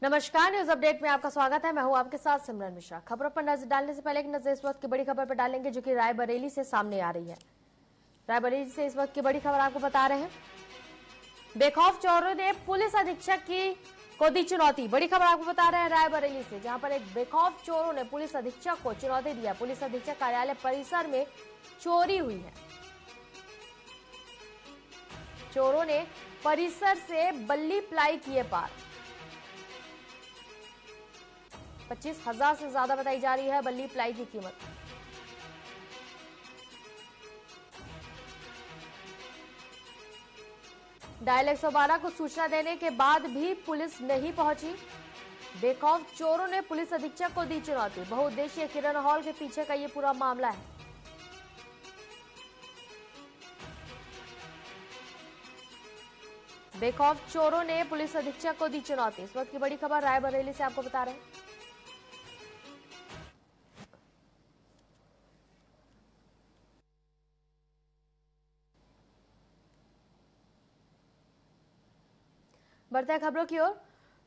नमस्कार, news update में आपका स्वागत है। मैं हूं आपके साथ सिमरन मिश्रा। खबरों पर नजर डालने से पहले एक नजर इस वक्त की बड़ी खबर पर डालेंगे जो कि रायबरेली से सामने आ रही है। रायबरेली से इस वक्त की बड़ी खबर आपको बता रहे हैं। बेखौफ चोरों ने पुलिस अधीक्षक को दी चुनौती। बड़ी खबर आपको बता रहे हैं रायबरेली से, जहां पर एक बेखौफ चोरों ने पुलिस अधीक्षक को चुनौती दिया। पुलिस अधीक्षक कार्यालय परिसर में चोरी हुई है। चोरों ने परिसर से बल्ली प्लाई किए पार। 25,000 से ज्यादा बताई जा रही है बल्ली प्लाई की कीमत। डायल 112 को सूचना देने के बाद भी पुलिस नहीं पहुंची। बेखौफ चोरों ने पुलिस अधीक्षक को दी चुनौती। बहुउद्देशीय किरण हॉल के पीछे का ये पूरा मामला है। बेखौफ चोरों ने पुलिस अधीक्षक को दी चुनौती। इस वक्त की बड़ी खबर रायबरेली से आपको बता रहे हैं। बढ़ते हैं खबरों की ओर।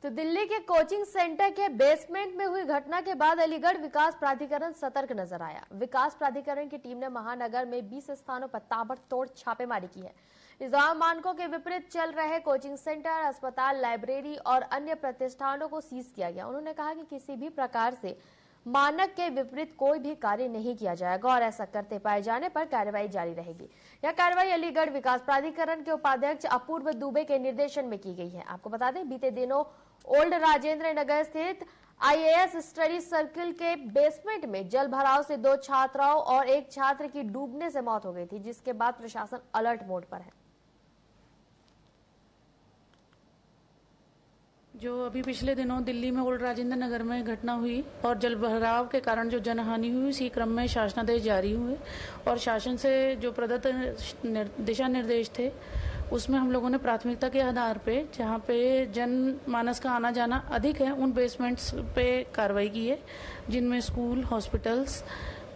तो दिल्ली के कोचिंग सेंटर के बेसमेंट में हुई घटना के बाद अलीगढ़ विकास प्राधिकरण सतर्क नजर आया। विकास प्राधिकरण की टीम ने महानगर में 20 स्थानों पर ताबड़तोड़ छापेमारी की है। इस दौरान मानकों के विपरीत चल रहे कोचिंग सेंटर, अस्पताल, लाइब्रेरी और अन्य प्रतिष्ठानों को सीज किया गया। उन्होंने कहा कि किसी भी प्रकार से मानक के विपरीत कोई भी कार्य नहीं किया जाएगा और ऐसा करते पाए जाने पर कार्रवाई जारी रहेगी। यह कार्रवाई अलीगढ़ विकास प्राधिकरण के उपाध्यक्ष अपूर्व दुबे के निर्देशन में की गई है। आपको बता दें, बीते दिनों ओल्ड राजेंद्र नगर स्थित IAS स्टडी सर्किल के बेसमेंट में जल भराव से 2 छात्राओं और 1 छात्र की डूबने से मौत हो गई थी, जिसके बाद प्रशासन अलर्ट मोड पर है। जो अभी पिछले दिनों दिल्ली में ओल्ड राजेंद्र नगर में घटना हुई और जलभराव के कारण जो जनहानि हुई, उसी क्रम में शासनादेश जारी हुए और शासन से जो प्रदत्त दिशा निर्देश थे उसमें हम लोगों ने प्राथमिकता के आधार पे, जहाँ पे जनमानस का आना जाना अधिक है, उन बेसमेंट्स पे कार्रवाई की है, जिनमें स्कूल, हॉस्पिटल्स,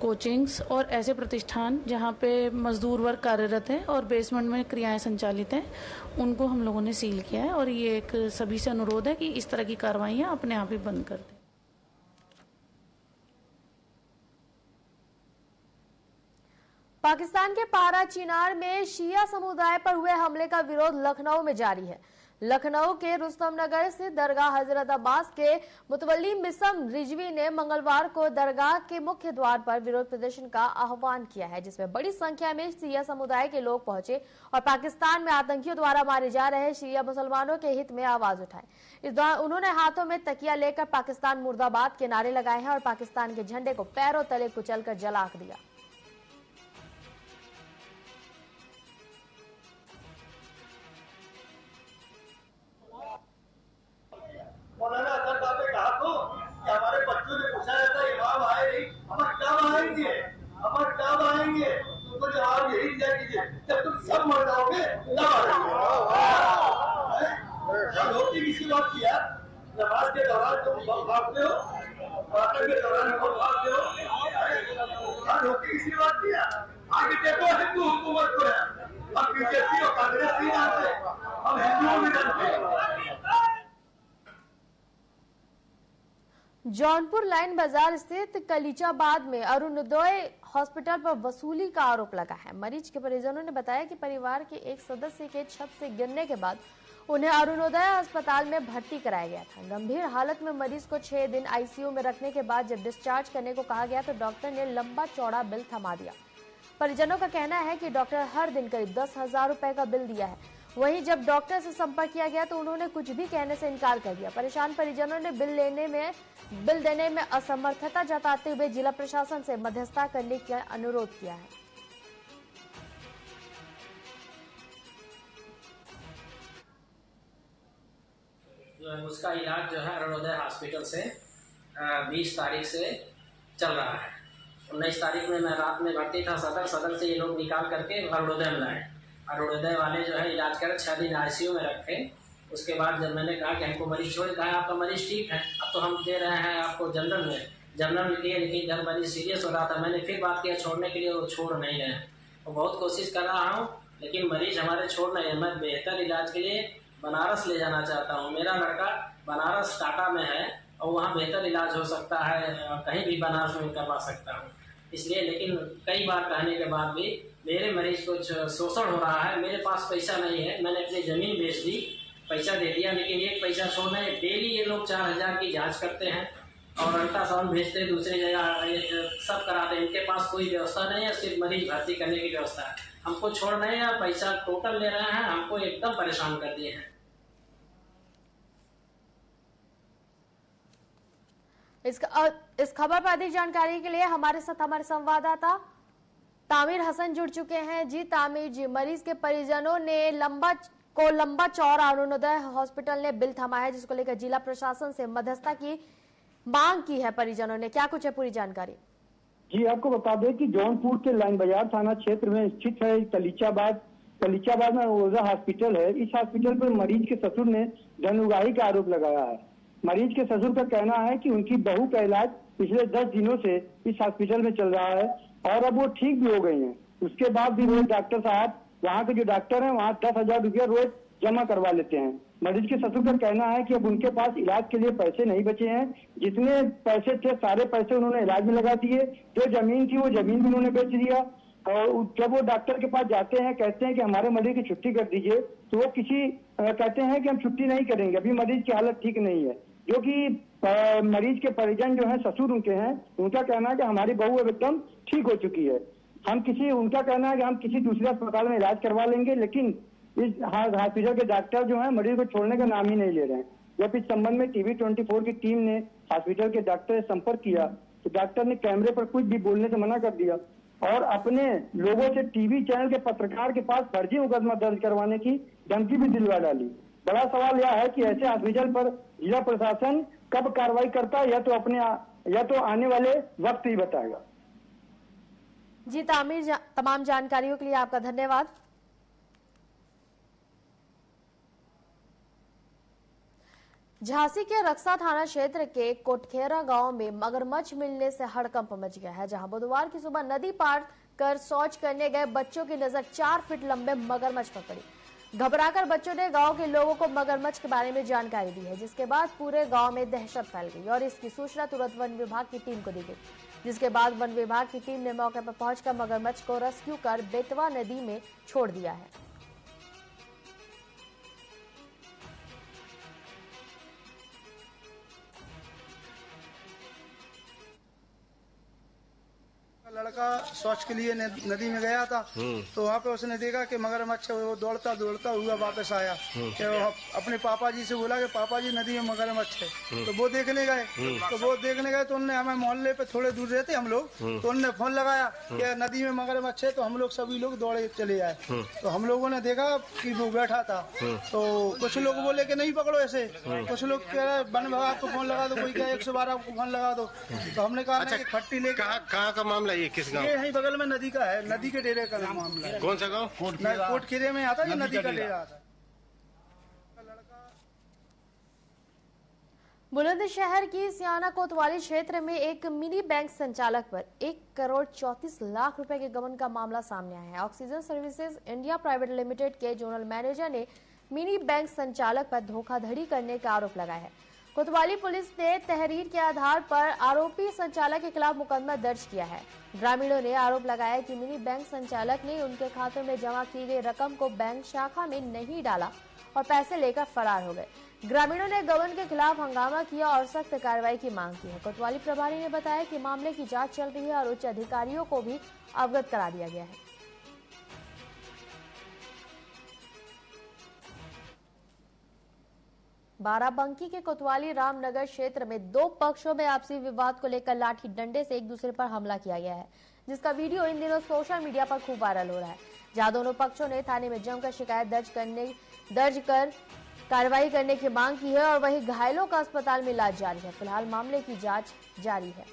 कोचिंग्स और ऐसे प्रतिष्ठान जहाँ पे मजदूर वर्ग कार्यरत है और बेसमेंट में क्रियाएं संचालित हैं, उनको हम लोगों ने सील किया है। और ये एक सभी से अनुरोध है कि इस तरह की कार्रवाइयां अपने आप ही बंद कर दें। पाकिस्तान के पारा चिनार में शिया समुदाय पर हुए हमले का विरोध लखनऊ में जारी है। लखनऊ के रुस्तम नगर से दरगाह हजरत अब्बास के मुतवल्ली मिसम रिजवी ने मंगलवार को दरगाह के मुख्य द्वार पर विरोध प्रदर्शन का आह्वान किया है, जिसमें बड़ी संख्या में शिया समुदाय के लोग पहुंचे और पाकिस्तान में आतंकियों द्वारा मारे जा रहे शिया मुसलमानों के हित में आवाज उठाई। इस दौरान उन्होंने हाथों में तकिया लेकर पाकिस्तान मुर्दाबाद के नारे लगाए हैं और पाकिस्तान के झंडे को पैरों तले कुचलकर जलाकर दिया। मौलाना अजहर साहब ने कहा तो कि हमारे बच्चों ने पूछा रहता इमाम आए नहीं, हम कब आएंगे, तुमको जवाब यही दिया कीजिए, जब तुम सब मर जाओगे तब आएंगे। रोटी किसी बात किया, नमाज के दौरान तुम भागते हो, प्रार्थना के दौरान तुम भागते हो, रोटी किसी बात किया। आगे देखो हिंदू हुकूमत को है, हम बीजेपी और कांग्रेस नहीं जानते, हम हिंदुओं में जानते हैं। जौनपुर लाइन बाजार स्थित कलीचाबाद में अरुणोदय हॉस्पिटल पर वसूली का आरोप लगा है। मरीज के परिजनों ने बताया कि परिवार के एक सदस्य के छत से गिरने के बाद उन्हें अरुणोदय अस्पताल में भर्ती कराया गया था। गंभीर हालत में मरीज को 6 दिन ICU में रखने के बाद जब डिस्चार्ज करने को कहा गया तो डॉक्टर ने लंबा चौड़ा बिल थमा दिया। परिजनों का कहना है कि डॉक्टर हर दिन करीब 10,000 रुपए का बिल दिया है। वहीं जब डॉक्टर से संपर्क किया गया तो उन्होंने कुछ भी कहने से इनकार कर दिया। परेशान परिजनों ने बिल देने में असमर्थता जताते हुए जिला प्रशासन से मध्यस्थता करने का अनुरोध किया है। उसका इलाज जो है अरुणोदय हॉस्पिटल से 20 तारीख से चल रहा है। 19 तारीख में मैं रात में भर्ती था सदर से ये लोग निकाल करके अरुणोदय में लाए। अरुणोदय वाले जो है इलाज कर 6 दिन ICU में रखे। उसके बाद जब मैंने कहा कि हमको मरीज छोड़, कहा आपका मरीज ठीक है, अब तो हम दे रहे हैं आपको जनरल में लिए, लेकिन जब मरीज सीरियस हो रहा था मैंने फिर बात किया छोड़ने के लिए, वो छोड़ नहीं रहे। तो बहुत कोशिश कर रहा हूँ लेकिन मरीज हमारे छोड़ नहीं है। मैं बेहतर इलाज के लिए बनारस ले जाना चाहता हूँ। मेरा लड़का बनारस टाटा में है और वहाँ बेहतर इलाज हो सकता है, कहीं भी बनारस में करवा सकता हूँ। इसलिए लेकिन कई बार कहने के बाद भी मेरे मरीज को शोषण हो रहा है। मेरे पास पैसा नहीं है, मैंने अपनी ज़मीन बेच दी, पैसा दे दिया, लेकिन एक पैसा छोड़ नहीं। डेली ये लोग 4000 की जांच करते हैं और अल्ट्रासाउंड भेजते हैं दूसरी जगह, सब कराते हैं। इनके पास कोई व्यवस्था नहीं है, सिर्फ मरीज भर्ती करने की व्यवस्था है। हमको छोड़ रहे हैं, पैसा टोटल ले रहे हैं, हमको एकदम परेशान कर दिए हैं। इस खबर पर अधिक जानकारी के लिए हमारे साथ हमारे संवाददाता तामिर हसन जुड़ चुके हैं। जी तामिर जी, मरीज के परिजनों ने लंबा चौड़ा अरुणोदय हॉस्पिटल ने बिल थमा है, जिसको लेकर जिला प्रशासन से मध्यस्थता की मांग की है परिजनों ने, क्या कुछ है पूरी जानकारी? जी आपको बता दें कि जौनपुर के लाइन बाजार थाना क्षेत्र में स्थित है कलीचाबाद में ओझा हॉस्पिटल है। इस हॉस्पिटल पर मरीज के ससुर ने धन का आरोप लगाया है। मरीज के ससुर का कहना है कि उनकी बहू का इलाज पिछले 10 दिनों से इस हॉस्पिटल में चल रहा है और अब वो ठीक भी हो गई हैं। उसके बाद भी रोज डॉक्टर साहब, वहाँ के जो डॉक्टर हैं, वहाँ 10,000 रुपया रोज जमा करवा लेते हैं। मरीज के ससुर का कहना है कि अब उनके पास इलाज के लिए पैसे नहीं बचे हैं। जितने पैसे थे सारे पैसे उन्होंने इलाज में लगा दिए। जो जमीन थी वो जमीन भी उन्होंने बेच दिया। और जब वो डॉक्टर के पास जाते हैं, कहते हैं कि हमारे मरीज की छुट्टी कर दीजिए, तो वो कहते हैं कि हम छुट्टी नहीं करेंगे, अभी मरीज की हालत ठीक नहीं है। जो कि मरीज के परिजन जो है, ससुर उनके हैं, उनका कहना है कि हमारी बहू अब एकदम ठीक हो चुकी है। उनका कहना है कि हम किसी दूसरे अस्पताल में इलाज करवा लेंगे, लेकिन इस हॉस्पिटल के डॉक्टर जो है मरीज को छोड़ने का नाम ही नहीं ले रहे हैं। जब इस संबंध में टीवी 24 की टीम ने हॉस्पिटल के डॉक्टर से संपर्क किया तो डॉक्टर ने कैमरे पर कुछ भी बोलने से मना कर दिया और अपने लोगों से टीवी चैनल के पत्रकार के पास फर्जी मुकदमा दर्ज करवाने की धमकी भी दिलवा डाली। बड़ा सवाल यह है कि ऐसे हॉस्पिटल पर जिला प्रशासन कब कार्रवाई करता है, या तो आने वाले वक्त ही बताएगा। जी तामिर, तमाम जानकारियों के लिए आपका धन्यवाद। झांसी के रक्सा थाना क्षेत्र के कोटखेरा गांव में मगरमच्छ मिलने से हड़कंप मच गया है, जहां बुधवार की सुबह नदी पार कर शौच करने गए बच्चों की नजर 4 फीट लंबे मगरमच्छ पर पड़ी। घबराकर बच्चों ने गांव के लोगों को मगरमच्छ के बारे में जानकारी दी है, जिसके बाद पूरे गांव में दहशत फैल गई और इसकी सूचना तुरंत वन विभाग की टीम को दी गई, जिसके बाद वन विभाग की टीम ने मौके पर पहुंचकर मगरमच्छ को रेस्क्यू कर बेतवा नदी में छोड़ दिया है। लड़का शौच के लिए नदी में गया था, तो वहाँ पे उसने देखा कि मगरमच्छ वो दौड़ता हुआ वापस आया। कि वो अपने पापा जी से बोला कि पापा जी नदी में मगरमच्छ है, तो वो देखने गए। तो उन्होंने, हमें मोहल्ले पे थोड़े दूर रहते हम लोग, तो उन्होंने फोन लगाया कि नदी में मगरमच्छ है, तो हम लोग सभी लोग दौड़े चले आए। तो हम लोगों ने देखा कि वो बैठा था, तो कुछ लोग बोले कि नहीं पकड़ो ऐसे, कुछ लोग कह रहे वन विभाग को फोन लगा दो, कोई कह 112 को फोन लगा दो। तो हमने कहा कि खट्टी लेके। कहाँ का मामला है? किस गांव? ये यहीं बगल में नदी का है, नदी के डेरे का मामला है। कौन सा गांव? कोटखेरे में आता है, नदी का डेरा आता है। बुलंदशहर की सियाना कोतवाली क्षेत्र में एक मिनी बैंक संचालक पर 1,34,00,000 रुपए के गबन का मामला सामने आया है। Oxygen services India private limited के जोनल मैनेजर ने मिनी बैंक संचालक पर धोखाधड़ी करने का आरोप लगाया है। कोतवाली पुलिस ने तहरीर के आधार पर आरोपी संचालक के खिलाफ मुकदमा दर्ज किया है। ग्रामीणों ने आरोप लगाया कि मिनी बैंक संचालक ने उनके खातों में जमा की गई रकम को बैंक शाखा में नहीं डाला और पैसे लेकर फरार हो गए। ग्रामीणों ने गबन के खिलाफ हंगामा किया और सख्त कार्रवाई की मांग की है। कोतवाली प्रभारी ने बताया कि मामले की जांच चल रही है और उच्च अधिकारियों को भी अवगत करा दिया गया है। बाराबंकी के कोतवाली रामनगर क्षेत्र में 2 पक्षों में आपसी विवाद को लेकर लाठी डंडे से एक दूसरे पर हमला किया गया है, जिसका वीडियो इन दिनों सोशल मीडिया पर खूब वायरल हो रहा है। जहां दोनों पक्षों ने थाने में जमकर शिकायत दर्ज कर कार्रवाई करने की मांग की है और वहीं घायलों का अस्पताल में इलाज जारी है। फिलहाल मामले की जांच जारी है।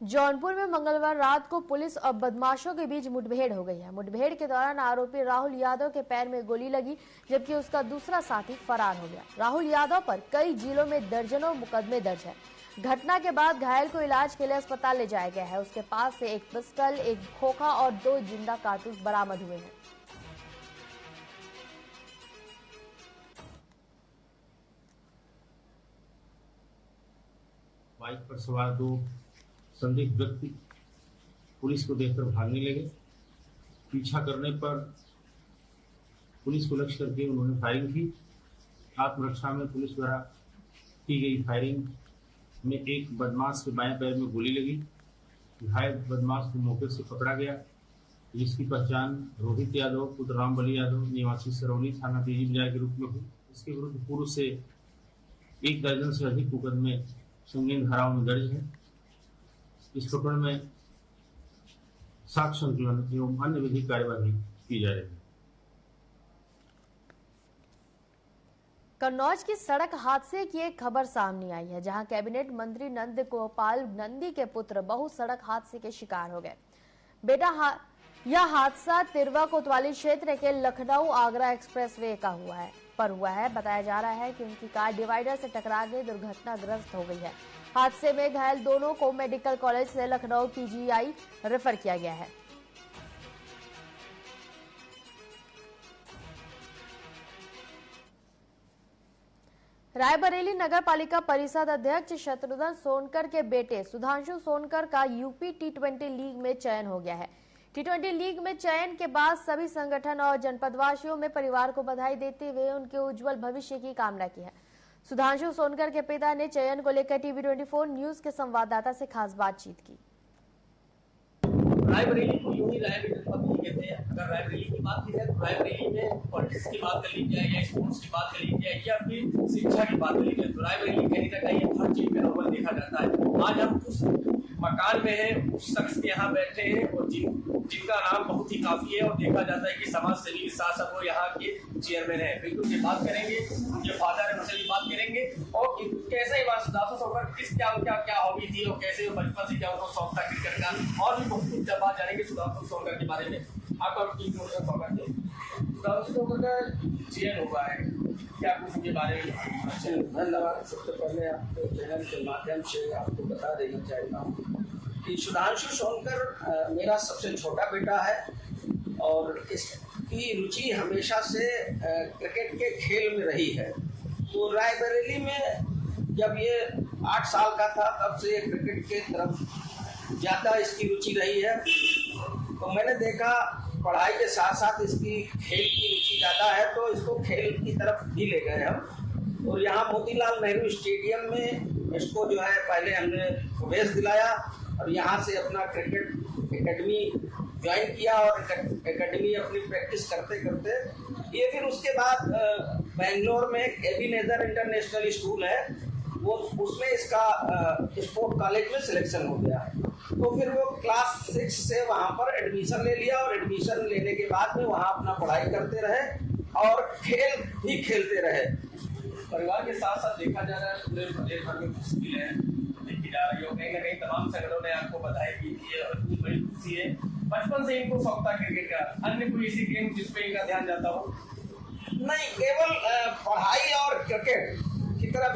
जौनपुर में मंगलवार रात को पुलिस और बदमाशों के बीच मुठभेड़ हो गई है। मुठभेड़ के दौरान आरोपी राहुल यादव के पैर में गोली लगी, जबकि उसका दूसरा साथी फरार हो गया। राहुल यादव पर कई जिलों में दर्जनों मुकदमे दर्ज है। घटना के बाद घायल को इलाज के लिए अस्पताल ले जाया गया है। उसके पास से एक पिस्टल, एक खोखा और 2 जिंदा कारतूस बरामद हुए हैं। बाइक पर सवार 2 संदिग्ध व्यक्ति पुलिस को देखकर भागने लगे। पीछा करने पर पुलिस को लक्ष्य करके उन्होंने फायरिंग की। आत्मरक्षा में पुलिस द्वारा की गई फायरिंग में एक बदमाश के बाएं पैर में गोली लगी। घायल बदमाश को मौके से पकड़ा गया, जिसकी पहचान रोहित यादव पुत्र रामबली यादव निवासी सरौली थाना तेजी बाजार के रूप में हुई। इसके विरुद्ध पूर्व से 1 दर्जन से अधिक मुकदमे संगीन धाराओं में दर्ज है। इस प्रकरण में साक्ष्य संकलन एवं अन्य विधिक कार्यवाही की जा रही है। कन्नौज की सड़क हादसे की एक खबर सामने आई है, जहां कैबिनेट मंत्री नंद गोपाल नंदी के पुत्र बहु सड़क हादसे के शिकार हो गए। यह हादसा तिरवा कोतवाली क्षेत्र के लखनऊ आगरा एक्सप्रेसवे का हुआ है। बताया जा रहा है कि उनकी कार डिवाइडर से टकरा गई, दुर्घटनाग्रस्त हो गई है। हादसे में घायल दोनों को मेडिकल कॉलेज से लखनऊ पीजीआई रेफर किया गया है। रायबरेली नगर पालिका परिषद अध्यक्ष शत्रुघ्न सोनकर के बेटे सुधांशु सोनकर का यूपी T20 लीग में चयन हो गया है। T20 लीग में चयन के बाद सभी संगठन और जनपदवासियों में परिवार को बधाई देते हुए उनके उज्जवल भविष्य की कामना की है। सुधांशु सोनकर के पिता ने चयन को लेकर TV24 न्यूज के संवाददाता से खास बातचीत की। रायबरेली को यूं ही रायबरेली जनपद नहीं कहते हैं। अगर रायबरेली की बात की जाए तो रायबरेली में पॉलिटिक्स की बात कर ली जाए या स्पोर्ट्स की बात कर ली जाए या फिर शिक्षा की बात कर ली जाए तो रायबरेली कहीं ना कहीं हर चीज में नंबर देखा जाता है। आज हम उस मकान में हैं, उस शख्स के यहाँ बैठे हैं और जिनका नाम बहुत ही काफी है और देखा जाता है कि समाज सेवी के साथ साथ वो यहाँ के चेयरमैन है। बिल्कुल ये बात करेंगे, उनके फादर है, उनसे भी बात करेंगे और कैसे क्या हॉबी थी और कैसे बचपन से क्या उनको शौक था क्रिकेट का और भी बहुत कुछ बात जानेंगे सुधांशु सोनकर के बारे में। आपका स्वागत है। सुधांशु सोनकर का चयन हुआ है, क्या कुछ उनके बारे में? अच्छा, धन्यवाद। सबसे पहले आपको चैनल के माध्यम से आपको बता देना चाहता हूँ कि सुधांशु सोनकर मेरा सबसे छोटा बेटा है और इसकी रुचि हमेशा से क्रिकेट के खेल में रही है। तो रायबरेली में जब ये 8 साल का था तब से क्रिकेट के तरफ ज़्यादा इसकी रुचि रही है। तो मैंने देखा पढ़ाई के साथ साथ इसकी खेल की रुचि ज़्यादा है तो इसको खेल की तरफ भी ले गए हम और यहाँ मोतीलाल नेहरू स्टेडियम में इसको जो है पहले हमने प्रवेश दिलाया और यहाँ से अपना क्रिकेट एकेडमी ज्वाइन किया और एकेडमी अपनी प्रैक्टिस करते करते ये फिर उसके बाद बेंगलोर में एक एबिनेजर इंटरनेशनल स्कूल है वो उसमें इसका स्पोर्ट कॉलेज में सिलेक्शन हो गया। तो फिर वो क्लास 6 से वहाँ पर एडमिशन ले लिया और एडमिशन लेने के बाद में वहाँ अपना पढ़ाई करते रहे और खेल भी खेलते रहे। परिवार के साथ साथ देखा जा रहा है पूरे प्रदेश भर में मुश्किलें देखी जा रही हो, कहीं ना कहीं तमाम संगठनों ने आपको बधाई दी थी और बड़ी खुशी है। बचपन से इनको शौक था क्रिकेट का, अन्य कोई ऐसी गेम जिसपे इनका ध्यान जाता हो? नहीं, केवल पढ़ाई और क्रिकेट की तरफ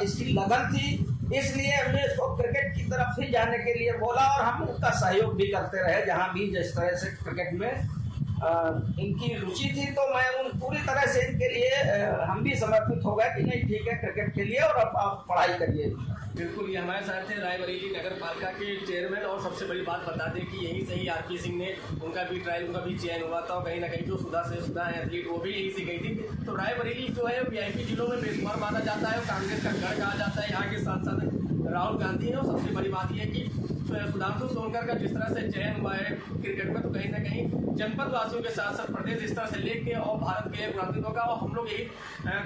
इसकी लगन थी, इसलिए हमने इसको क्रिकेट की तरफ ही जाने के लिए बोला और हम उसका सहयोग भी करते रहे। जहाँ भी जिस तरह से क्रिकेट में इनकी रुचि थी तो मैं उन पूरी तरह से इनके लिए हम भी समर्पित हो गए कि नहीं ठीक है क्रिकेट के लिए और अब आप पढ़ाई करिए। बिल्कुल, ये हमारे साथ थे रायबरेली नगर पालिका के चेयरमैन और सबसे बड़ी बात बता दें कि यहीं से ही आरपी सिंह ने उनका भी चयन हुआ था और कहीं ना कहीं जो सुधा है एथलीट वो भी यहीं से गई थी। तो रायबरेली जो है वीआईपी जिलों में बेशुमार माना जाता है और कांग्रेस का गढ़ कहा जाता है। यहाँ के सांसद राहुल गांधी है और सबसे बड़ी बात यह कि सुधांशु सोनकर का जिस तरह से चयन हुआ है क्रिकेट में तो कहीं ना कहीं जनपद वासियों के साथ साथ प्रदेश स्तर से लेके और भारत के प्रतिनिधियों का और हम लोग यही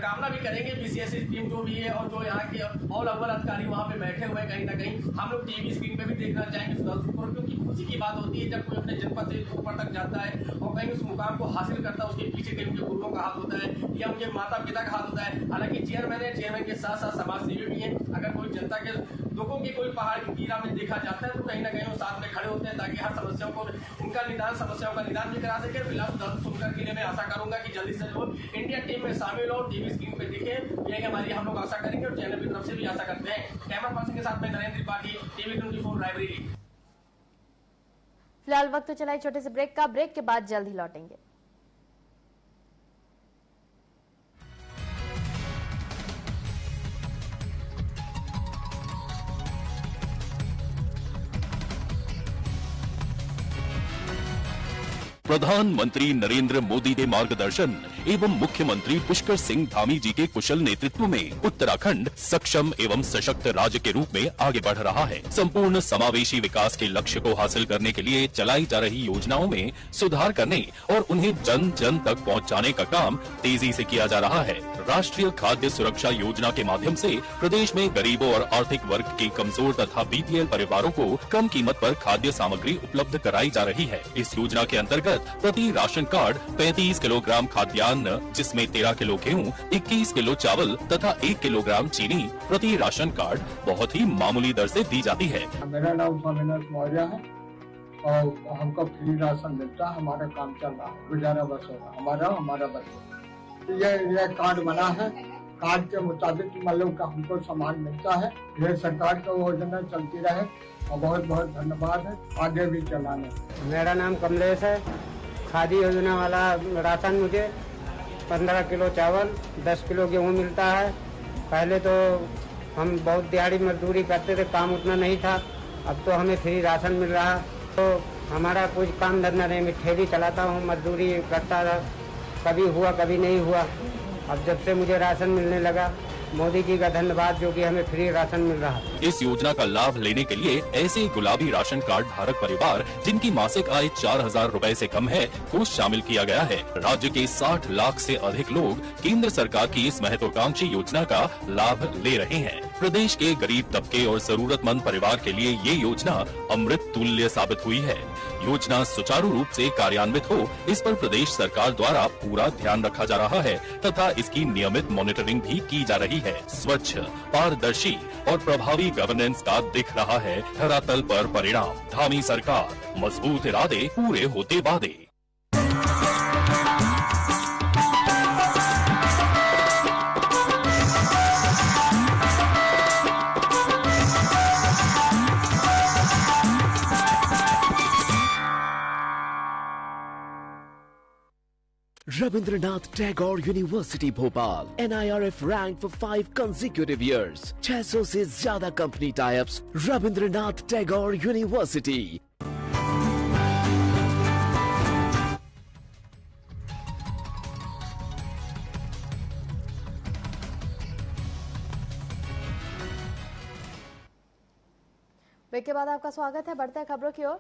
कामना भी करेंगे बीसीएससी टीम जो भी है और जो यहाँ के ऑल अव्वल अधिकारी वहाँ पे बैठे हुए कहीं ना कहीं हम लोग टीवी स्क्रीन पे भी देखना चाहेंगे सुधांशु को, क्योंकि खुशी की बात होती है जब कोई अपने जनपद से ऊपर तक जाता है और कहीं उस मुकाम को हासिल करता है उसके पीछे कहीं उनके गुरुओं का हाथ होता है या उनके माता पिता का हाथ होता है। हालांकि चेयरमैन है, चेयरमैन के साथ साथ समाज सेवी भी है। अगर कोई जनता के दुखों की कोई पहाड़ की कीड़ा में देखा जाता है तो कहीं ना कहीं वो साथ में खड़े होते हैं ताकि हर समस्याओं को समस्याओं का निदान भी करा सके। फिलहाल दर्द सुनकर के लिए मैं आशा करूंगा कि जल्दी से जो इंडिया टीम में शामिल हो, टीवी स्क्रीन पे दिखे, यही हमारी हम लोग आशा करेंगे और चैनल की तरफ से भी आशा करते हैं। कैमरा पर्सन के साथ में नरेंद्र त्रिपाठी, टीवी 24 रायबरेली। फिलहाल वक्त चला एक छोटे से ब्रेक का। ब्रेक के बाद जल्द ही लौटेंगे। प्रधानमंत्री नरेंद्र मोदी के मार्गदर्शन एवं मुख्यमंत्री पुष्कर सिंह धामी जी के कुशल नेतृत्व में उत्तराखंड सक्षम एवं सशक्त राज्य के रूप में आगे बढ़ रहा है। संपूर्ण समावेशी विकास के लक्ष्य को हासिल करने के लिए चलाई जा रही योजनाओं में सुधार करने और उन्हें जन जन तक पहुंचाने का काम तेजी से किया जा रहा है। राष्ट्रीय खाद्य सुरक्षा योजना के माध्यम से प्रदेश में गरीबों और आर्थिक वर्ग के कमजोर तथा बीपीएल परिवारों को कम कीमत पर खाद्य सामग्री उपलब्ध कराई जा रही है। इस योजना के अंतर्गत प्रति राशन कार्ड 35 किलोग्राम खाद्यान्न, जिसमें 13 किलो गेहूँ, 21 किलो चावल तथा 1 किलोग्राम चीनी प्रति राशन कार्ड बहुत ही मामूली दर से दी जाती है। मेरा नाम स्वामीनाथ मौर्य है और हमको फ्री राशन मिलता है। हमारा काम चल रहा है, गुजारा बस हो रहा हमारा बस। ये कार्ड बना है, कार्ड के मुताबिक मतलब का हमको सामान मिलता है। ये सरकार की योजना चलती रहे और बहुत बहुत धन्यवाद है, आगे भी चलाने। मेरा नाम कमलेश है। खादी योजना वाला राशन मुझे 15 किलो चावल, 10 किलो गेहूँ मिलता है। पहले तो हम बहुत दिहाड़ी मजदूरी करते थे, काम उतना नहीं था। अब तो हमें फ्री राशन मिल रहा। तो हमारा कुछ काम धंधा नहीं, मैं ठेली चलाता हूँ, मजदूरी करता था, कभी हुआ कभी नहीं हुआ। अब जब से मुझे राशन मिलने लगा, मोदी जी का धन्यवाद जो कि हमें फ्री राशन मिल रहा है। इस योजना का लाभ लेने के लिए ऐसे गुलाबी राशन कार्ड धारक परिवार जिनकी मासिक आय 4,000 रूपए से कम है को शामिल किया गया है। राज्य के 60 लाख से अधिक लोग केंद्र सरकार की इस महत्वाकांक्षी योजना का लाभ ले रहे हैं। प्रदेश के गरीब तबके और जरूरतमंद परिवार के लिए ये योजना अमृत तुल्य साबित हुई है। योजना सुचारू रूप से कार्यान्वित हो, इस पर प्रदेश सरकार द्वारा पूरा ध्यान रखा जा रहा है तथा इसकी नियमित मॉनिटरिंग भी की जा रही है। स्वच्छ, पारदर्शी और प्रभावी गवर्नेंस का दिख रहा है धरातल पर परिणाम। धामी सरकार, मजबूत इरादे, पूरे होते वादे। Rabindranath Tagore University Bhopal NIRF ranked for 5 consecutive years. 600 से ज्यादा company types. Rabindranath Tagore University। Break के बाद आपका स्वागत है। बढ़ते हैं खबरों की ओर।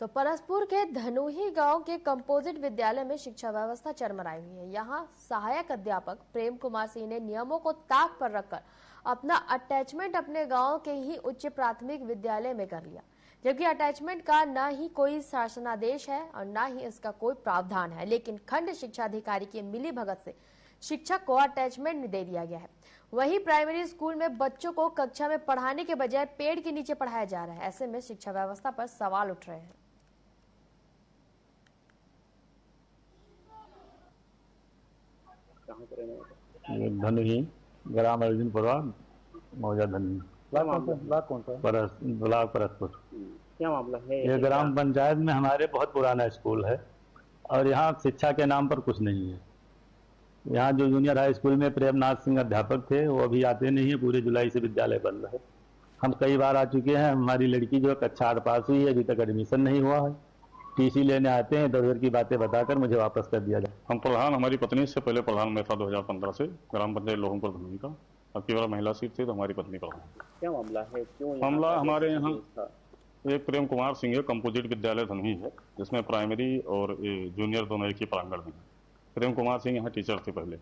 तो परसपुर के धनुही गांव के कंपोजिट विद्यालय में शिक्षा व्यवस्था चरमराई हुई है। यहां सहायक अध्यापक प्रेम कुमार सिंह ने नियमों को ताक पर रखकर अपना अटैचमेंट अपने गांव के ही उच्च प्राथमिक विद्यालय में कर लिया, जबकि अटैचमेंट का न ही कोई शासनादेश है और न ही इसका कोई प्रावधान है। लेकिन खंड शिक्षा अधिकारी की मिली भगत से शिक्षक को अटैचमेंट दे दिया गया है। वहीं प्राइमरी स्कूल में बच्चों को कक्षा में पढ़ाने के बजाय पेड़ के नीचे पढ़ाया जा रहा है। ऐसे में शिक्षा व्यवस्था पर सवाल उठ रहे हैं। धनुही, ग्राम अर्जुनपुरा, मौजा धनुही, ब्लॉक परसपुर। क्या मामला है? ये ग्राम पंचायत में हमारे बहुत पुराना स्कूल है और यहाँ शिक्षा के नाम पर कुछ नहीं है। यहाँ जो जूनियर हाई स्कूल में प्रेमनाथ सिंह अध्यापक थे वो अभी आते नहीं है। पूरे जुलाई से विद्यालय बंद है। हम कई बार आ चुके हैं। हमारी लड़की जो कक्षा 8 पास हुई है, अभी तक एडमिशन नहीं हुआ है। टीसी लेने आते हैं, दौड़ की बातें बताकर मुझे वापस कर दिया जाए। हम प्रधान, हमारी पत्नी से पहले प्रधान में था 2015 से ग्राम पंचायत लोहमपुर धनुही का। अब केवल महिला सीट थी तो हमारी पत्नी प्रधान। क्या मामला है? क्यों मामला हमारे यहाँ एक प्रेम कुमार सिंह है, कंपोजिट विद्यालय धनुही है, जिसमें प्राइमरी और जूनियर दोनों एक ही प्रांगण में है। प्रेम कुमार सिंह यहाँ टीचर थे पहले।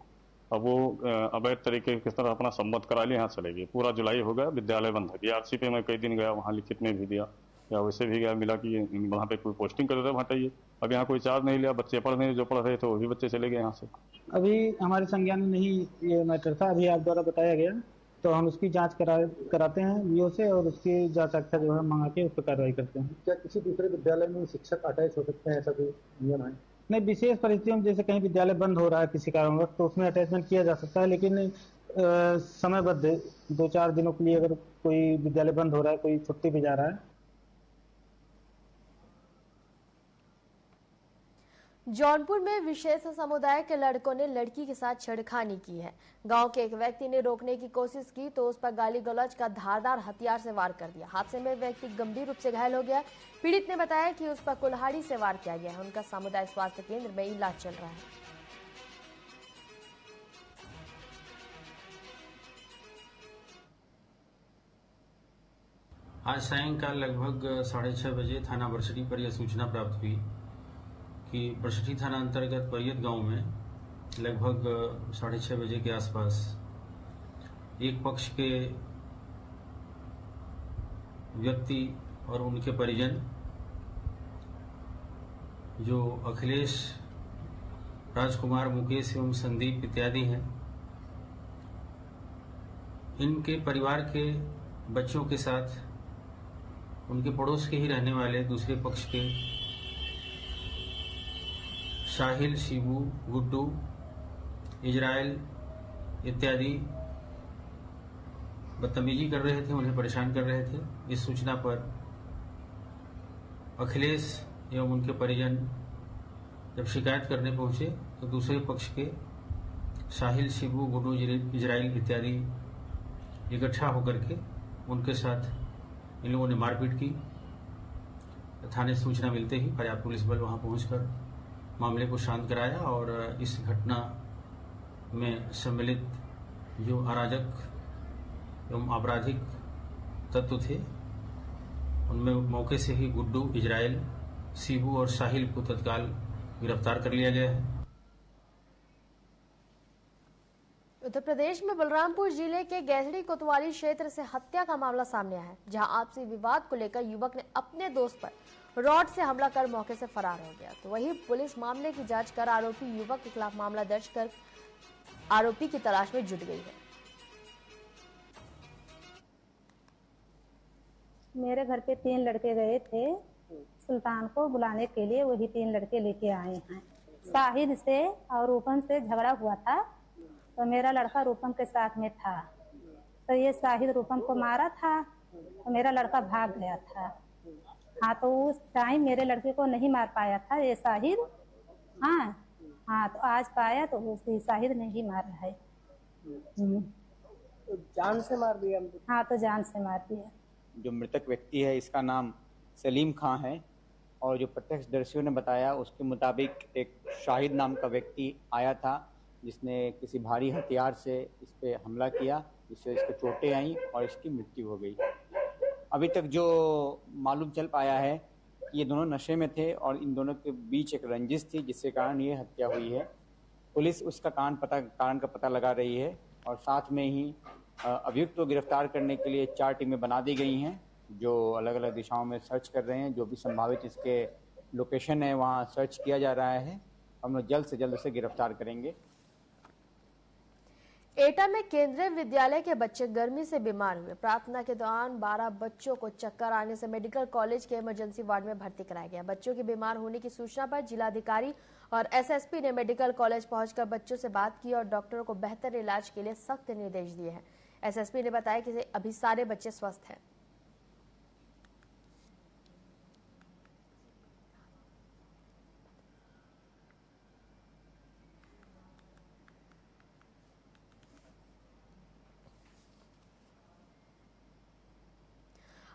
अब वो अवैध तरीके किस तरह अपना सम्मत करा लिया, यहाँ चले गए। पूरा जुलाई हो गया, विद्यालय बंद है। बीआरसी पे मैं कई दिन गया, वहाँ लिखित में भी दिया या वैसे भी गया, मिला कि वहाँ पे कोई पोस्टिंग कर रहे थे, हटाइए। अब यहाँ कोई चार्ज नहीं लिया, बच्चे पढ़ रहे, जो पढ़ रहे थे वो भी बच्चे चले गए यहाँ से। अभी हमारे संज्ञान में नहीं ये मैटर था, अभी आप द्वारा बताया गया तो हम उसकी जांच कराते हैं वीओ से और उसकी जांच आख्या जो है मंगा के उस पर कार्रवाई करते हैं। क्या किसी दूसरे विद्यालय में शिक्षक अटैच हो सकते हैं, ऐसा कोई नियम है? नहीं, विशेष परिस्थितियों में जैसे कहीं विद्यालय बंद हो रहा है किसी कारणवश तो उसमें अटैचमेंट किया जा सकता है, लेकिन समयबद्ध 2-4 दिनों के लिए अगर कोई विद्यालय बंद हो रहा है, कोई छुट्टी पे जा रहा है। जौनपुर में विशेष समुदाय के लड़कों ने लड़की के साथ छेड़खानी की है। गांव के एक व्यक्ति ने रोकने की कोशिश की तो उस पर गाली गलौज का धारदार हथियार से वार कर दिया। हादसे में व्यक्ति गंभीर रूप से घायल हो गया। पीड़ित ने बताया कि उस पर कुल्हाड़ी से वार किया गया है। उनका सामुदायिक स्वास्थ्य केंद्र में इलाज चल रहा है। आज सायंकाल लगभग 6:30 बजे थाना बरसठी पर यह सूचना प्राप्त हुई कि बरसठी थाना अंतर्गत परियत गांव में लगभग 6:30 बजे के आसपास एक पक्ष के व्यक्ति और उनके परिजन जो अखिलेश, राजकुमार, मुकेश एवं संदीप इत्यादि हैं, इनके परिवार के बच्चों के साथ उनके पड़ोस के ही रहने वाले दूसरे पक्ष के साहिल, शिबू, गुड्डू, इजराइल इत्यादि बदतमीजी कर रहे थे, उन्हें परेशान कर रहे थे। इस सूचना पर अखिलेश एवं उनके परिजन जब शिकायत करने पहुंचे तो दूसरे पक्ष के साहिल, शिबू, गुड्डू, इजराइल इत्यादि इकट्ठा होकर के उनके साथ इन लोगों ने मारपीट की। थाने सूचना मिलते ही पर्याप्त पुलिस बल वहां पहुंचकर मामले को शांत कराया और इस घटना में सम्मिलित जो अराजक एवं आपराधिक तत्व थे उनमें मौके से ही गुड्डू, इजराइल, शिबू और साहिल को तत्काल गिरफ्तार कर लिया गया है। उत्तर प्रदेश में बलरामपुर जिले के गैसड़ी कोतवाली क्षेत्र से हत्या का मामला सामने आया है, जहां आपसी विवाद को लेकर युवक ने अपने दोस्त पर रॉड से हमला कर मौके से फरार हो गया। तो वहीं पुलिस मामले की जांच कर आरोपी युवक के खिलाफ मामला दर्ज कर आरोपी की तलाश में जुट गई है। मेरे घर पे 3 लड़के गए थे सुल्तान को बुलाने के लिए, वही 3 लड़के लेके आए हैं। साहिद से और रूपम से झगड़ा हुआ था तो मेरा लड़का रूपम के साथ में था, तो ये साहिद रूपम को मारा था तो मेरा लड़का भाग गया था। हाँ, तो उस टाइम मेरे लड़के को नहीं मार पाया था ये साहिद। हाँ, तो आज पाया तो उसी साहिद ने ही मारा है। तो जान से मार दिया? हाँ, तो जान से मार दिया। जो मृतक व्यक्ति है इसका नाम सलीम खां है और जो प्रत्यक्षदर्शियों ने बताया उसके मुताबिक एक शाहिद नाम का व्यक्ति आया था जिसने किसी भारी हथियार से इस पे हमला किया, जिससे इसको चोटें आईं और इसकी मृत्यु हो गई। अभी तक जो मालूम चल पाया है कि ये दोनों नशे में थे और इन दोनों के बीच एक रंजिश थी जिसके कारण ये हत्या हुई है। पुलिस उसका कारण का पता लगा रही है और साथ में ही अभियुक्त को गिरफ्तार करने के लिए 4 टीमें बना दी गई हैं जो अलग अलग दिशाओं में सर्च कर रहे हैं। जो भी संभावित इसके लोकेशन है वहाँ सर्च किया जा रहा है। हम लोग जल्द से जल्द उसे गिरफ्तार करेंगे। एटा में केंद्रीय विद्यालय के बच्चे गर्मी से बीमार हुए। प्रार्थना के दौरान 12 बच्चों को चक्कर आने से मेडिकल कॉलेज के इमरजेंसी वार्ड में भर्ती कराया गया। बच्चों के बीमार होने की सूचना पर जिलाधिकारी और एसएसपी ने मेडिकल कॉलेज पहुंचकर बच्चों से बात की और डॉक्टरों को बेहतर इलाज के लिए सख्त निर्देश दिए हैं। एसएसपी ने बताया कि अभी सारे बच्चे स्वस्थ हैं।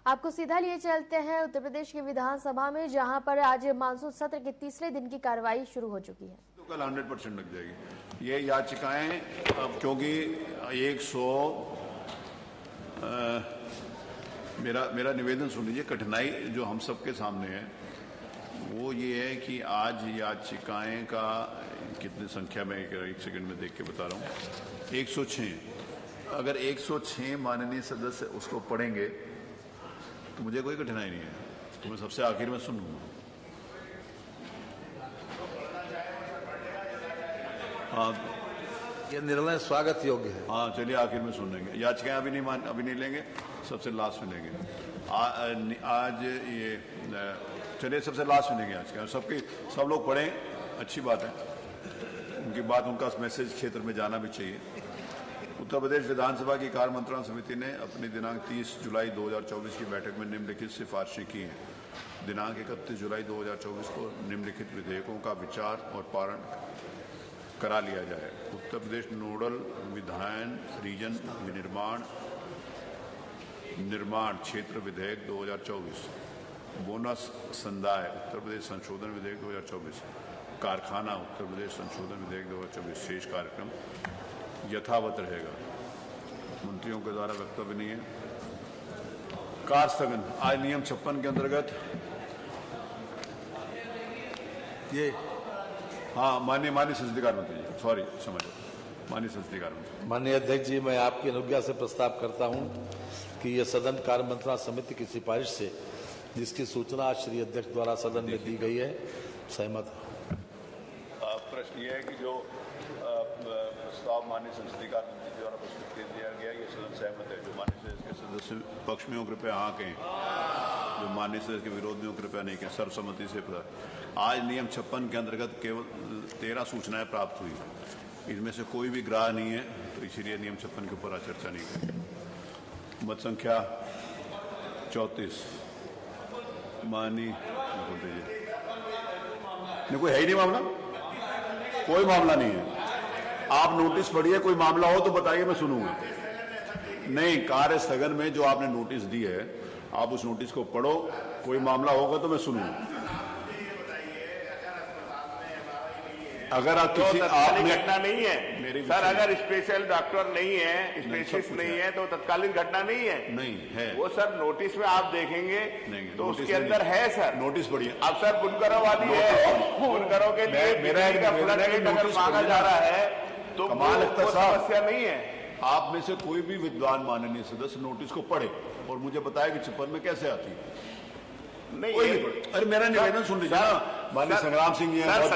आपको सीधा लिए चलते हैं उत्तर प्रदेश की विधानसभा में, जहां पर आज मानसून सत्र के तीसरे दिन की कार्रवाई शुरू हो चुकी है। तो कल 100% लग जाएगी। ये याचिकाएं अब क्योंकि 100 मेरा निवेदन सुन लीजिए। कठिनाई जो हम सबके सामने है वो ये है कि आज याचिकाएं का कितनी संख्या में, एक सेकंड में देख के बता रहा हूँ, 106। अगर 106 माननीय सदस्य उसको पढ़ेंगे तो मुझे कोई कठिनाई नहीं है, तो मैं सबसे आखिर में सुन लूंगा। ये निर्णय स्वागत योग्य है। हाँ, चलिए आखिर में सुन लेंगे। याचिकाएं अभी नहीं लेंगे, सबसे लास्ट में लेंगे। आज ये चलिए सबसे लास्ट में लेंगे याचिकाएं। सब लोग पढ़ें, अच्छी बात है, उनकी बात, उनका मैसेज क्षेत्र में जाना भी चाहिए। उत्तर प्रदेश विधानसभा की कार्य मंत्रणा समिति ने अपनी दिनांक 30 जुलाई 2024 की बैठक में निम्नलिखित सिफारिशें की हैं। दिनांक 31 जुलाई 2024 को निम्नलिखित विधेयकों का विचार और पारण करा लिया जाए। उत्तर प्रदेश नोडल विधायन रीजन निर्माण क्षेत्र विधेयक 2024, बोनस संदाय उत्तर प्रदेश संशोधन विधेयक 2024, कारखाना उत्तर प्रदेश संशोधन विधेयक 2024। शेष कार्यक्रम यथावत रहेगा। मंत्रियों के द्वारा वक्तव्य नहीं है। कार्य स्थगन आज नियम 56 के अंतर्गत ये माननीय संसदीय मंत्री जी, सॉरी समझो, माननीय संसदीय मंत्री। माननीय अध्यक्ष जी, मैं आपकी अनुज्ञा से प्रस्ताव करता हूं कि यह सदन कार्य मंत्रणा समिति की सिफारिश से, जिसकी सूचना आज श्री अध्यक्ष द्वारा सदन में दी गई है, सहमत है। प्रश्न ये है कि जो प्रस्ताव माननीय संसदीय मंत्री द्वारा प्रस्तुत कर दिया गया, ये सदन सहमत है। जो माननीय के सदस्य पक्ष में हो कृपया हाँ कहें, जो माननीय सदस्य के विरोध में हो कृपया नहीं कहें। सर्वसम्मति से आज नियम 56 के अंतर्गत केवल 13 सूचनाएं प्राप्त हुई, इनमें से कोई भी ग्राह्य नहीं है, तो इसीलिए नियम 56 के ऊपर चर्चा नहीं करें। मत संख्या 34 माननीय कोई है ही नहीं मामला, कोई मामला नहीं है। आप नोटिस पढ़िए, कोई मामला हो तो बताइए, मैं सुनूंगा। नहीं, कार्य स्थगन में जो आपने नोटिस दी है, आप उस नोटिस को पढ़ो, कोई मामला होगा तो मैं सुनूंगा। अगर आप किसी घटना नहीं है सर, अगर स्पेशल डॉक्टर नहीं है, स्पेशलिस्ट नहीं है, तो तत्कालीन घटना नहीं है। नहीं है वो सर नोटिस में आप देखेंगे तो उसके अंदर है सर। नोटिस पढ़िए। अब सर बुनकरों वाली है, बुनकरों के लिए अगर मांगा जा रहा है तो समस्या नहीं है। आप में से कोई भी विद्वान माननीय सदस्य नोटिस को पढ़े और मुझे बताए कि 56 में कैसे आती है। नहीं, अरे मेरा निवेदन सुन लीजिए ना। माननीय संग्राम सिंह जी बहुत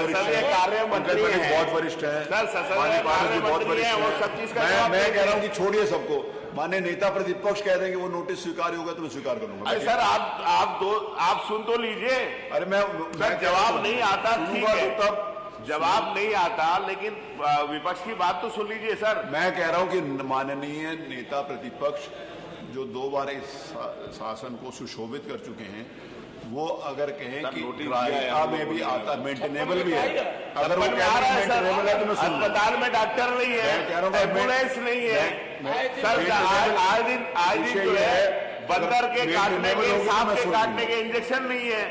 वरिष्ठ है, मैं कह रहा हूँ कि छोड़िए सबको। माननीय नेता प्रतिपक्ष कह रहे हैं कि वो नोटिस स्वीकार होगा तो मैं स्वीकार करूंगा। अरे सर आप सुन तो लीजिए। अरे मैं जवाब नहीं आता, ठीक है, तब जवाब नहीं आता, लेकिन विपक्ष की बात तो सुन लीजिए सर। मैं कह रहा हूं कि माननीय नेता प्रतिपक्ष जो 2 बार इस शासन को सुशोभित कर चुके हैं, वो अगर कहें कि रायता में भी आता, मेंटेनेबल भी है, अगर वो मेंटेनेबल है तो मैं सुन। अस्पताल में डॉक्टर नहीं है, एम्बुलेंस नहीं है सर, आज दिन जो है बंदर के काटने के, सांप के काटने के इंजेक्शन नहीं है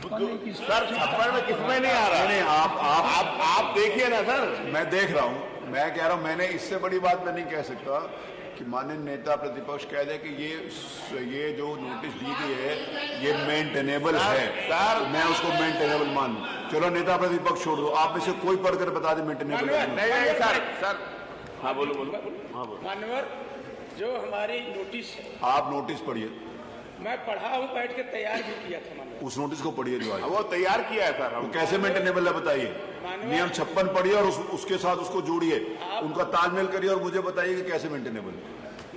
सर। 56 में किसमें नहीं आ रहा? नहीं, आप देखिए ना सर। मैं देख रहा हूं, मैं कह रहा हूं, मैंने इससे बड़ी बात मैं नहीं कह सकता कि माननीय नेता प्रतिपक्ष कह दे कि ये जो नोटिस दी गई है ये मेंटेनेबल है, मैं उसको मेंटेनेबल मान। चलो नेता प्रतिपक्ष छोड़ दो, आप में से कोई पढ़कर बता दे मेंटेनेबल। नहीं सर, हाँ बोलो। मानवर, जो हमारी नोटिस है, आप नोटिस पढ़िए। मैं पढ़ा हूँ, बैठ के तैयार भी किया था। उस नोटिस को पढ़िए जो है, वो तैयार किया है सर। वो कैसे मेंटेनेबल है बताइए। नियम 56 पढ़िए और उसके साथ उसको जोड़िए, उनका तालमेल करिए और मुझे बताइए कि कैसे मेंटेनेबल है।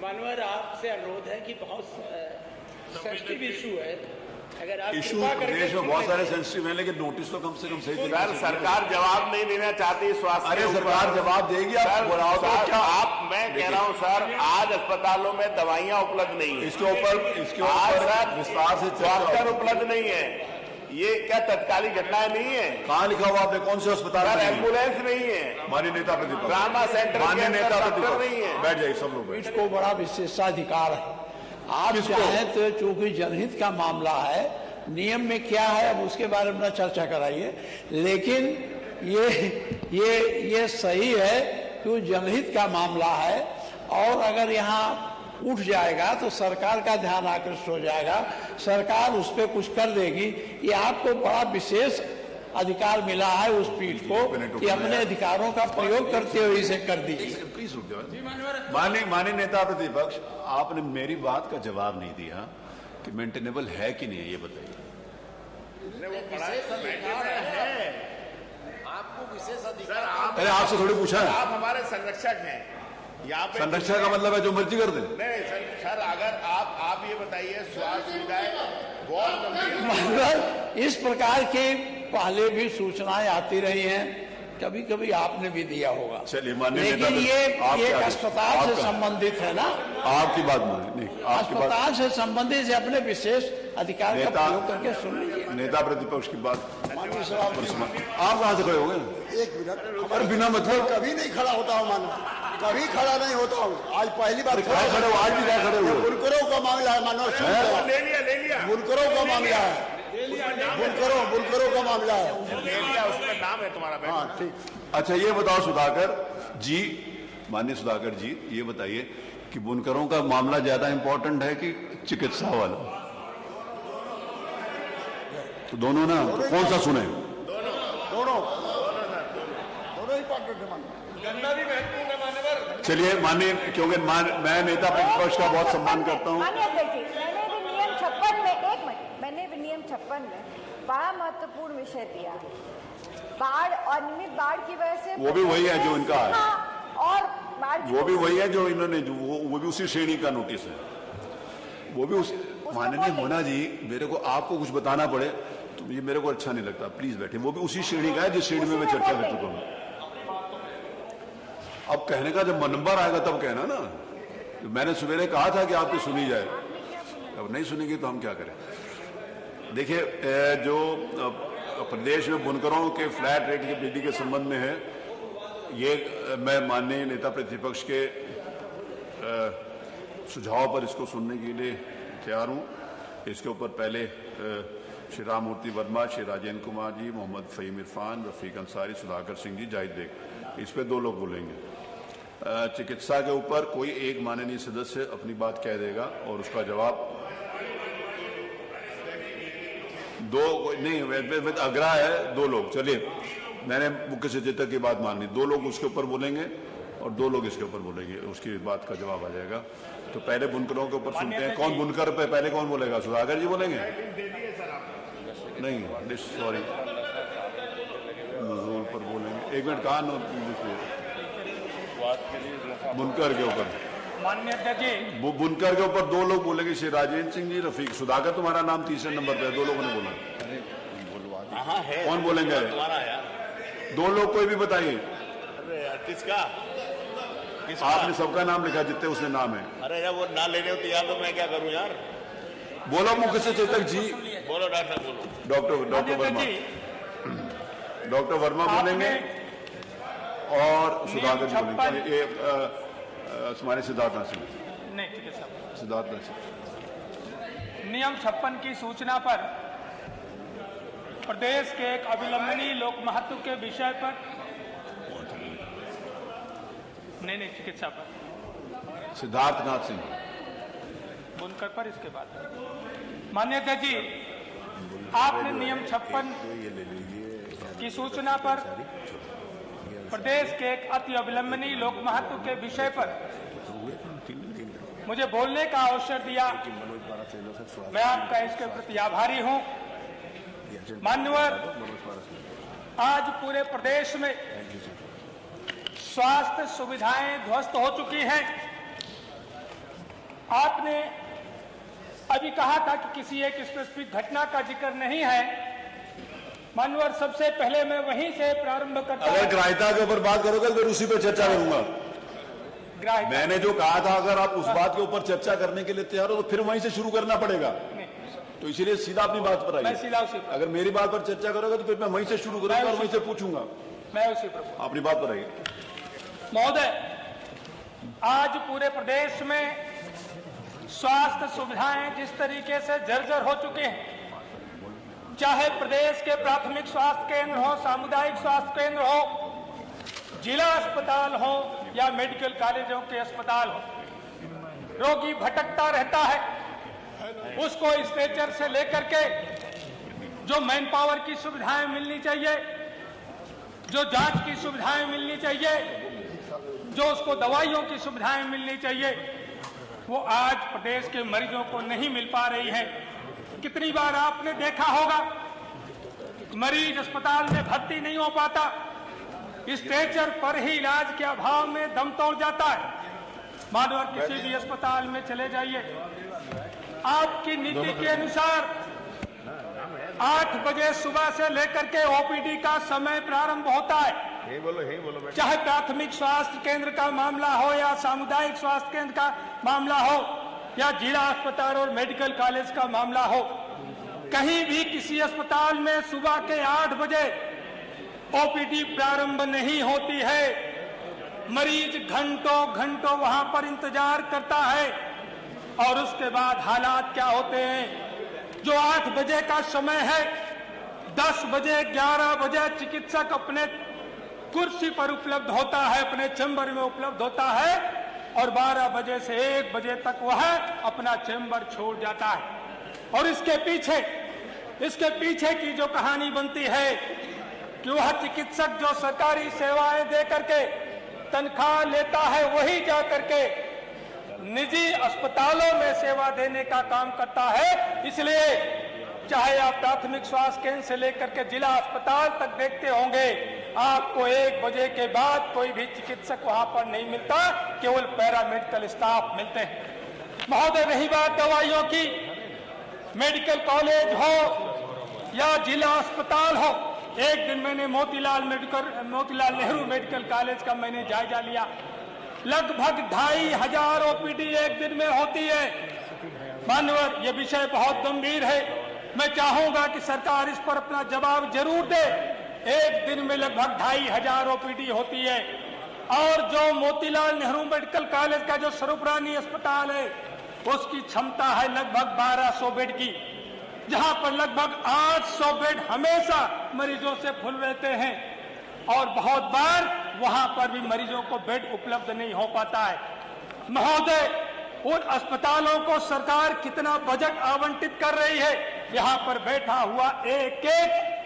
मानवर, आपसे अनुरोध है कि बहुत सेंसिटिव इशू है, अगर आप इशू देश में बहुत सारे सेंसिटिव हैं, लेकिन नोटिस तो कम से कम सही सर। सरकार जवाब नहीं देना चाहती स्वास्थ्य। अरे सरकार जवाब देगी, आप मैं कह रहा हूँ सर, आज अस्पतालों में दवाइयाँ उपलब्ध नहीं है, इसके ऊपर विस्तार से डॉक्टर उपलब्ध नहीं है। ये क्या तत्कालीन घटनाएं नहीं है? कहाँ लिखा हुआ आपने, कौन से अस्पताल में? एम्बुलेंस नहीं है। माननीय नेता प्रतिपक्ष, ट्रामा सेंटर माननीय नेता प्रतिपक्ष नहीं है। बैठ जाइए सब लोग। इसको बड़ा विशेषाधिकार है। आप चाहें तो, चूंकि जनहित का मामला है, नियम में क्या है अब उसके बारे में चर्चा कराइए, लेकिन ये सही है कि जनहित का मामला है, और अगर यहाँ उठ जाएगा तो सरकार का ध्यान आकृष्ट हो जाएगा, सरकार उस पर कुछ कर देगी। ये आपको बड़ा विशेष अधिकार मिला है उस पीठ को कि अपने अधिकारों का प्रयोग करते हुए इसे कर दीजिए। माननीय नेता प्रतिपक्ष, आपने मेरी बात का जवाब नहीं दिया कि मेंटेनेबल है कि नहीं है, ये बताइए। आपको विशेष अधिकार, अरे आपसे थोड़ी पूछा है, आप हमारे संरक्षक हैं यहाँ पे। संरक्षक का मतलब है जो मर्जी कर दे। नहीं सर, अगर आप ये बताइए स्वास्थ्य सुविधाएं बहुत गंभीर, मतलब इस प्रकार के पहले भी सूचनाएं आती रही हैं, कभी कभी आपने भी दिया होगा। चलिए माननीय, लेकिन ये एक अस्पताल से संबंधित है ना, आपकी बात मानिए, अस्पताल से संबंधित अपने विशेष अधिकार का प्रयोग करके सुन लीजिए। नेता प्रतिपक्ष की बात आप कहाँ से खड़े हो गए? एक मिनट, अरे बिना मतलब कभी नहीं खड़ा होता हूँ, मानो कभी खड़ा नहीं होता हूँ, आज पहली बार खड़े हो। आज भी क्या खड़े हुए? बुनकरों का मामला है, मानो ले लिया बुनकरों का मामला है, बुनकरों का मामला है, ले लिया, उसमें नाम है तुम्हारा। हाँ ठीक। अच्छा ये बताओ सुधाकर जी, माननीय सुधाकर जी, ये बताइए कि बुनकरों का मामला ज्यादा इंपॉर्टेंट है कि चिकित्सा वाला? तो दोनों ना, तो कौन सा सुने? दोनों ही इंपॉर्टेंट है। चलिए माननीय, क्योंकि मैं नेता प्रतिपक्ष का बहुत सम्मान करता हूँ। मैंने भी नियम 56 में बड़ा महत्वपूर्ण विषय दिया, बाढ़ और नियमित बाढ़ की वजह से वो भी वही है जो इनका है, और बाढ़ वो भी वही है जो इन्होंने, वो भी उसी श्रेणी का नोटिस है, वो भी उस। माननीय मोना जी, मेरे को आपको कुछ बताना पड़े तो ये मेरे को अच्छा नहीं लगता, प्लीज बैठे। वो भी उसी श्रेणी का है जिस श्रेणी में मैं चर्चा कर चुका हूँ। अब कहने का जब नंबर आएगा तब कहना ना, मैंने सवेरे कहा था कि आपकी सुनी जाए, अब नहीं सुनेगी तो हम क्या करें। देखिए, जो प्रदेश में बुनकरों के फ्लैट रेट की वृद्धि के संबंध में है, ये मैं माननीय नेता प्रतिपक्ष के सुझाव पर इसको सुनने के लिए तैयार हूँ। इसके ऊपर पहले श्री राम मूर्ति वर्मा, श्री राजेंद्र कुमार जी, मोहम्मद फहीम इरफान, रफीक अंसारी, सुधाकर सिंह जी, जाहिद बेग, इस पे 2 लोग बोलेंगे। चिकित्सा के ऊपर कोई एक माननीय सदस्य अपनी बात कह देगा और उसका जवाब 2 नहीं, आग्रह है 2 लोग। चलिए, मैंने मुख्य सचेतक की बात मान ली, 2 लोग उसके ऊपर बोलेंगे और 2 लोग इसके ऊपर बोलेंगे, उसकी बात का जवाब आ जाएगा। तो पहले बुनकरों के ऊपर सुनते हैं, कौन बुनकर पे पहले कौन बोलेगा? सुधाकर जी बोलेंगे? नहीं, सॉरी, नजूल पर बोलेंगे। 1 मिनट, कहा बुनकर के ऊपर, माननीय अध्यक्ष जी, बुनकर के ऊपर 2 लोग बोलेंगे, श्री राजेंद्र सिंह जी, रफीक। सुधाकर तुम्हारा नाम तीसरे नंबर पे है, 2 लोगों ने बोला। कौन बोलेंगे? 2 लोग कोई भी बताइए। किसका? आपने सबका नाम लिखा, जितने उसने नाम है। अरे जब वो ना लेने होते यार तो मैं क्या करूं यार? बोलो मुख्य सचेतक जी। बोलो डॉक्टर, बोलो। डॉक्टर वर्मा, डॉक्टर वर्मा बोलेंगे और सुधाकर जी बोलेंगे। ये हमारे सिद्धार्थ सिंह, सिद्धार्थ सिंह। नियम 56 की सूचना पर प्रदेश के एक अविलंबनीय लोक महत्व के विषय पर, नहीं चिकित्सा पर, सिद्धार्थ नाथ सिंह, बुनकर पर। इसके बाद माननीय अध्यक्ष जी, आपने नियम 56 की सूचना पर प्रदेश के एक अति अविलंबनीय लोक महत्व के विषय पर मुझे बोलने का अवसर दिया। मैं आपका इसके प्रति आभारी हूं। मान्यवर, आज पूरे प्रदेश में स्वास्थ्य सुविधाएं ध्वस्त हो चुकी हैं। आपने अभी कहा था कि किसी एक स्पेसिफिक घटना का जिक्र नहीं है। मान्यवर, सबसे पहले मैं वहीं से प्रारंभ करता हूं। अगर ग्राह्यता के ऊपर बात करोगे फिर उसी पे चर्चा करूंगा। मैंने जो कहा था, अगर आप उस बात के ऊपर चर्चा करने के लिए तैयार हो तो फिर वहीं से शुरू करना पड़ेगा। तो इसीलिए सीधा अपनी बात पर आइए। अगर मेरी बात पर चर्चा करोगे तो फिर मैं वहीं से शुरू करूंगा और वहीं से पूछूंगा। मैं उसी पर अपनी बात पर आइए। महोदय, आज पूरे प्रदेश में स्वास्थ्य सुविधाएं जिस तरीके से जर्जर हो चुके हैं, चाहे प्रदेश के प्राथमिक स्वास्थ्य केंद्र हो, सामुदायिक स्वास्थ्य केंद्र हो, जिला अस्पताल हो या मेडिकल कॉलेजों के अस्पताल हो, रोगी भटकता रहता है। उसको स्ट्रेचर से लेकर के जो मैन पावर की सुविधाएं मिलनी चाहिए, जो जांच की सुविधाएं मिलनी चाहिए, जो उसको दवाइयों की सुविधाएं मिलनी चाहिए, वो आज प्रदेश के मरीजों को नहीं मिल पा रही है। कितनी बार आपने देखा होगा, मरीज अस्पताल में भर्ती नहीं हो पाता, स्ट्रेचर पर ही इलाज के अभाव में दम तोड़ जाता है। मानवर किसी भी अस्पताल में चले जाइए, आपकी नीति के अनुसार 8 बजे सुबह से लेकर के ओपीडी का समय प्रारंभ होता है। चाहे प्राथमिक स्वास्थ्य केंद्र का मामला हो या सामुदायिक स्वास्थ्य केंद्र का मामला हो या जिला अस्पताल और मेडिकल कॉलेज का मामला हो, कहीं भी किसी अस्पताल में सुबह के 8 बजे ओपीडी प्रारंभ नहीं होती है। मरीज घंटों घंटों वहां पर इंतजार करता है और उसके बाद हालात क्या होते हैं। जो 8 बजे का समय है, 10 बजे 11 बजे चिकित्सक अपने कुर्सी पर उपलब्ध होता है, अपने चैम्बर में उपलब्ध होता है और 12 बजे से 1 बजे तक वह अपना चैम्बर छोड़ जाता है। और इसके पीछे की जो कहानी बनती है कि वह चिकित्सक जो सरकारी सेवाएं दे करके तनख्वाह लेता है, वही जा करके निजी अस्पतालों में सेवा देने का काम करता है। इसलिए चाहे आप प्राथमिक स्वास्थ्य केंद्र से लेकर के जिला अस्पताल तक देखते होंगे, आपको 1 बजे के बाद कोई भी चिकित्सक वहां पर नहीं मिलता, केवल पैरामेडिकल स्टाफ मिलते हैं। महोदय, रही बात दवाइयों की, मेडिकल कॉलेज हो या जिला अस्पताल हो, एक दिन मैंने मोतीलाल नेहरू मेडिकल कॉलेज का मैंने जायजा लिया। लगभग 2500 ओपीडी एक दिन में होती है। मानवर, ये विषय बहुत गंभीर है। मैं चाहूंगा कि सरकार इस पर अपना जवाब जरूर दे। एक दिन में लगभग 2500 ओपीडी होती है और जो मोतीलाल नेहरू मेडिकल कॉलेज का जो स्वरूपरानी अस्पताल है, उसकी क्षमता है लगभग 1200 बेड की, जहां पर लगभग 800 बेड हमेशा मरीजों से फुल रहते हैं और बहुत बार वहां पर भी मरीजों को बेड उपलब्ध नहीं हो पाता है। महोदय, उन अस्पतालों को सरकार कितना बजट आवंटित कर रही है, यहाँ पर बैठा हुआ एक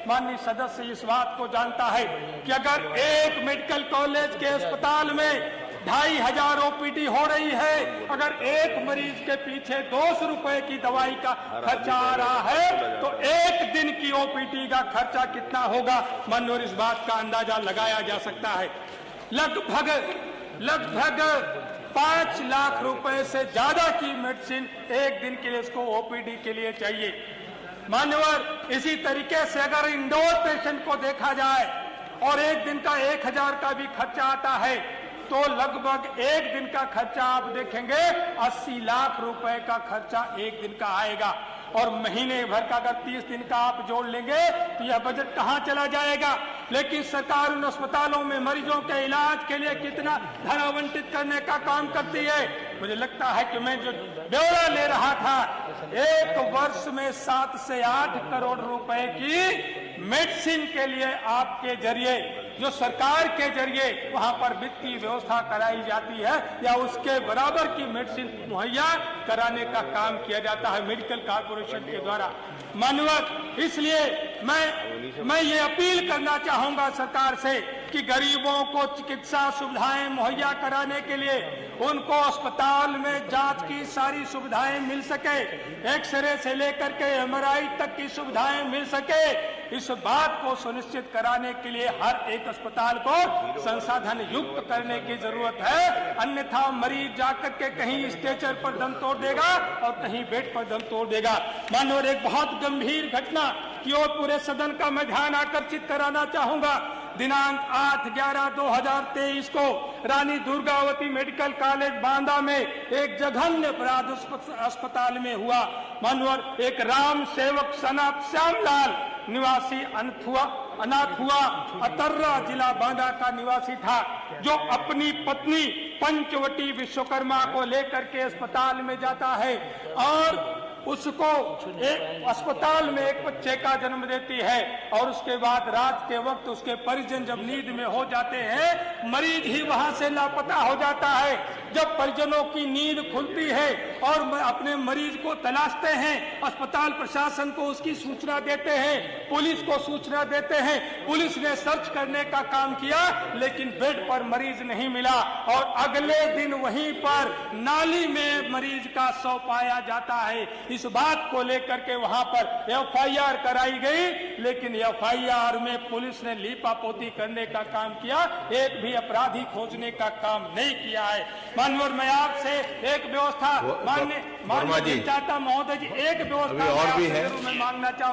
माननीय सदस्य इस बात को जानता है कि अगर एक मेडिकल कॉलेज के अस्पताल में 2500 ओपीडी हो रही है, अगर एक मरीज के पीछे 200 रुपए की दवाई का खर्चा आ रहा है, तो एक दिन की ओपीडी का खर्चा कितना होगा, मनोर इस बात का अंदाजा लगाया जा सकता है। लगभग 5 लाख रुपए से ज्यादा की मेडिसिन एक दिन के लिए इसको ओपीडी के लिए चाहिए। मान्यवर, इसी तरीके से अगर इंडोर पेशेंट को देखा जाए और एक दिन का 1000 का भी खर्चा आता है, तो लगभग एक दिन का खर्चा आप देखेंगे 80 लाख रुपए का खर्चा एक दिन का आएगा। और महीने भर का अगर 30 दिन का आप जोड़ लेंगे तो यह बजट कहां चला जाएगा। लेकिन सरकार उन अस्पतालों में मरीजों के इलाज के लिए कितना धन आवंटित करने का काम करती है। मुझे लगता है कि मैं जो ब्यौरा ले रहा था, एक वर्ष में 7 से 8 करोड़ रुपए की मेडिसिन के लिए आपके जरिए, जो सरकार के जरिए वहां पर वित्तीय व्यवस्था कराई जाती है या उसके बराबर की मेडिसिन मुहैया कराने का काम किया जाता है मेडिकल कॉर्पोरेशन के द्वारा। मानवत, इसलिए मैं ये अपील करना चाहूंगा सरकार से कि गरीबों को चिकित्सा सुविधाएं मुहैया कराने के लिए उनको अस्पताल में जांच की सारी सुविधाएं मिल सके, एक्सरे से लेकर के एमआरआई तक की सुविधाएं मिल सके, इस बात को सुनिश्चित कराने के लिए हर एक अस्पताल को संसाधन युक्त करने की जरूरत है। अन्यथा मरीज जाकर के कहीं स्ट्रेचर पर दम तोड़ देगा और कहीं बेड पर दम तोड़ देगा। मानव, एक बहुत गंभीर घटना की ओर पूरे सदन का मैं ध्यान आकर्षित कराना चाहूंगा। दिनांक 8/11/2023 को रानी दुर्गावती मेडिकल कॉलेज बांदा में एक जघन्य अपराध अस्पताल में हुआ। मानवर, एक राम सेवक सनाप श्यामलाल निवासी अनाथुआ अतर्रा जिला बांदा का निवासी था, जो अपनी पत्नी पंचवटी विश्वकर्मा को लेकर के अस्पताल में जाता है और उसको एक अस्पताल में एक बच्चे का जन्म देती है और उसके बाद रात के वक्त उसके परिजन जब नींद में हो जाते हैं, मरीज ही वहां से लापता हो जाता है। जब परिजनों की नींद खुलती है और अपने मरीज को तलाशते हैं, अस्पताल प्रशासन को उसकी सूचना देते हैं, पुलिस को सूचना देते हैं, पुलिस ने सर्च करने का काम किया लेकिन बेड पर मरीज नहीं मिला और अगले दिन वहीं पर नाली में मरीज का शव पाया जाता है। इस बात को लेकर के वहां पर एफआईआर कराई गई, लेकिन एफआईआर में पुलिस ने लीपापोती करने का काम किया, एक भी अपराधी खोजने का काम नहीं किया है। माननीय, मैं आपसे एक व्यवस्था माननीय चाहता महोदय जी, एक व्यवस्था मैं मांगना चाहूँ।